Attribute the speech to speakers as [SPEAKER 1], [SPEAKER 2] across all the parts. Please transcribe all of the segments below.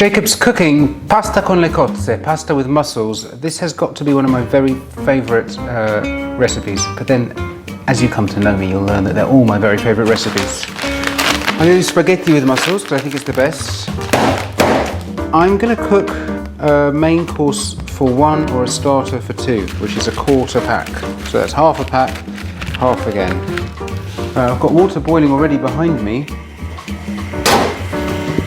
[SPEAKER 1] Jacob's cooking pasta con le cozze, pasta with mussels. This has got to be one of my very favourite recipes. But then, as you come to know me, you'll learn that they're all my very favourite recipes. I'm going to do spaghetti with mussels because I think it's the best. I'm going to cook a main course for one or a starter for two, which is a quarter pack. So that's half a pack, half again. I've got water boiling already behind me.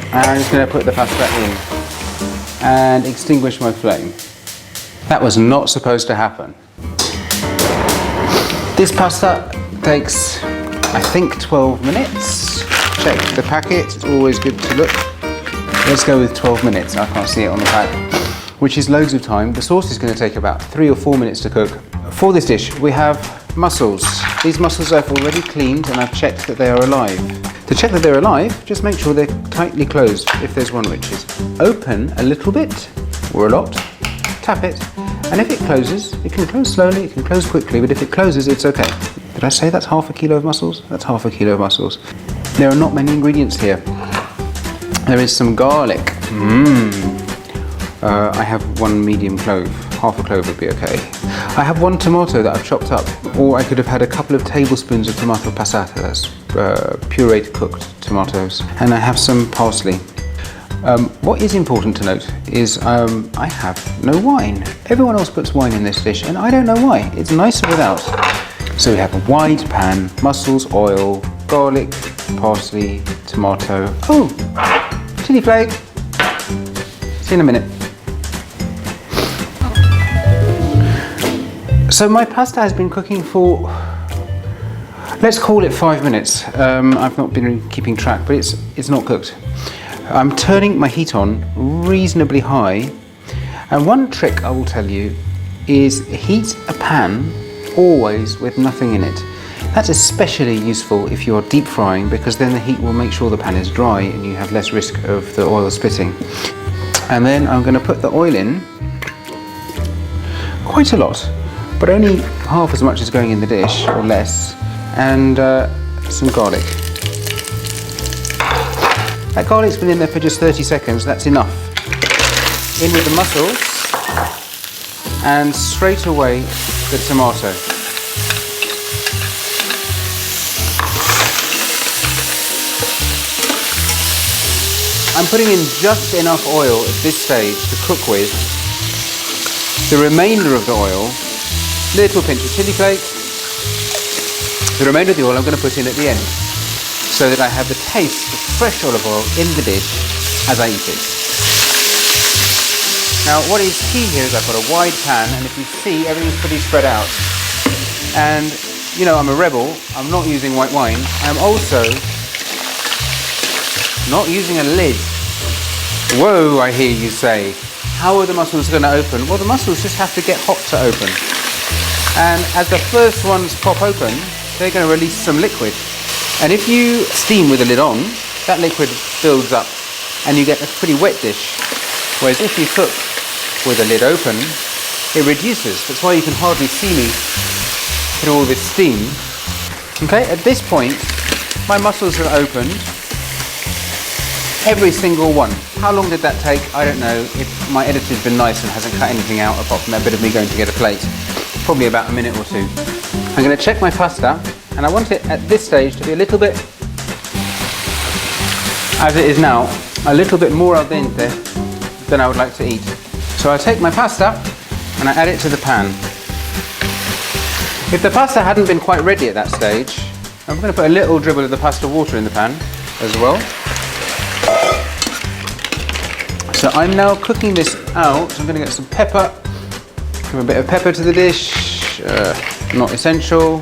[SPEAKER 1] And I'm just going to put the pasta in and extinguish my flame. That was not supposed to happen. This pasta takes, I think, 12 minutes. Check the packet, it's always good to look. Let's go with 12 minutes, I can't see it on the pack, which is loads of time. The sauce is going to take about 3 or 4 minutes to cook. For this dish, we have mussels. These mussels I've already cleaned and I've checked that they are alive. To check that they're alive, just make sure they're tightly closed if there's one which is open a little bit or a lot. Tap it, and if it closes, it can close slowly, it can close quickly, but if it closes, it's okay. Did I say that's half a kilo of mussels? That's half a kilo of mussels. There are not many ingredients here. There is some garlic. I have one medium clove. Half a clove would be okay. I have one tomato that I've chopped up, or I could have had a couple of tablespoons of tomato passata, that's pureed cooked tomatoes. And I have some parsley. What is important to note is I have no wine. Everyone else puts wine in this dish, and I don't know why. It's nicer without. So we have a wide pan, mussels, oil, garlic, parsley, tomato. Oh, chili flake. See you in a minute. So my pasta has been cooking for, let's call it 5 minutes. I've not been keeping track, but it's not cooked. I'm turning my heat on reasonably high, and one trick I will tell you is heat a pan always with nothing in it. That's especially useful if you're deep frying, because then the heat will make sure the pan is dry and you have less risk of the oil spitting. And then I'm going to put the oil in, quite a lot, but only half as much as going in the dish, or less, and some garlic. That garlic's been in there for just 30 seconds, that's enough. In with the mussels, and straight away the tomato. I'm putting in just enough oil at this stage to cook with. The remainder of the oil, little pinch of chili flakes. The remainder of the oil I'm going to put in at the end, so that I have the taste of fresh olive oil in the dish as I eat it. Now what is key here is I've got a wide pan, and if you see, everything's pretty spread out. And you know, I'm a rebel, I'm not using white wine. I'm also not using a lid. Whoa, I hear you say. How are the mussels going to open? Well, the mussels just have to get hot to open. And as the first ones pop open, they're going to release some liquid. And if you steam with the lid on, that liquid builds up and you get a pretty wet dish. Whereas if you cook with the lid open, it reduces. That's why you can hardly see me through all this steam. Okay, at this point, my mussels have opened. Every single one. How long did that take? I don't know. If my editor's been nice and hasn't cut anything out apart from that bit of me going to get a plate. Probably about a minute or two. I'm going to check my pasta, and I want it at this stage to be a little bit, as it is now, a little bit more al dente than I would like to eat. So I take my pasta and I add it to the pan. If the pasta hadn't been quite ready at that stage, I'm going to put a little dribble of the pasta water in the pan as well. So I'm now cooking this out. I'm going to get some pepper, give a bit of pepper to the dish, not essential.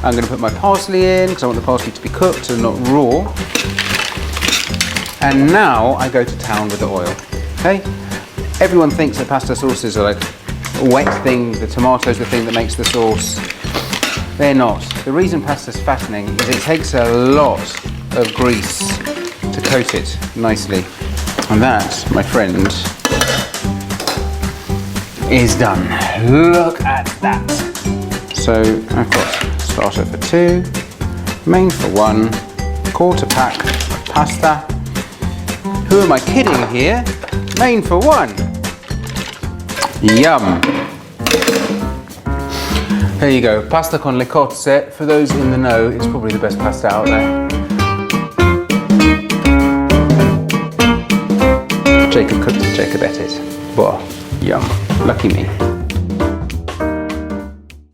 [SPEAKER 1] I'm going to put my parsley in because I want the parsley to be cooked and not raw. And now I go to town with the oil. Okay? Everyone thinks that pasta sauces are like wet things, the tomato's the thing that makes the sauce. They're not. The reason pasta's fattening is it takes a lot of grease to coat it nicely. And that, my friend, is done. Look at that. So I've got starter for 2, main for 1, quarter pack of pasta. Who am I kidding here? Main for one. Yum. There you go, pasta con le cozze. For those in the know, it's probably the best pasta out there. Jacob cooked it, Jacob ate it. Whoa, yum, lucky me.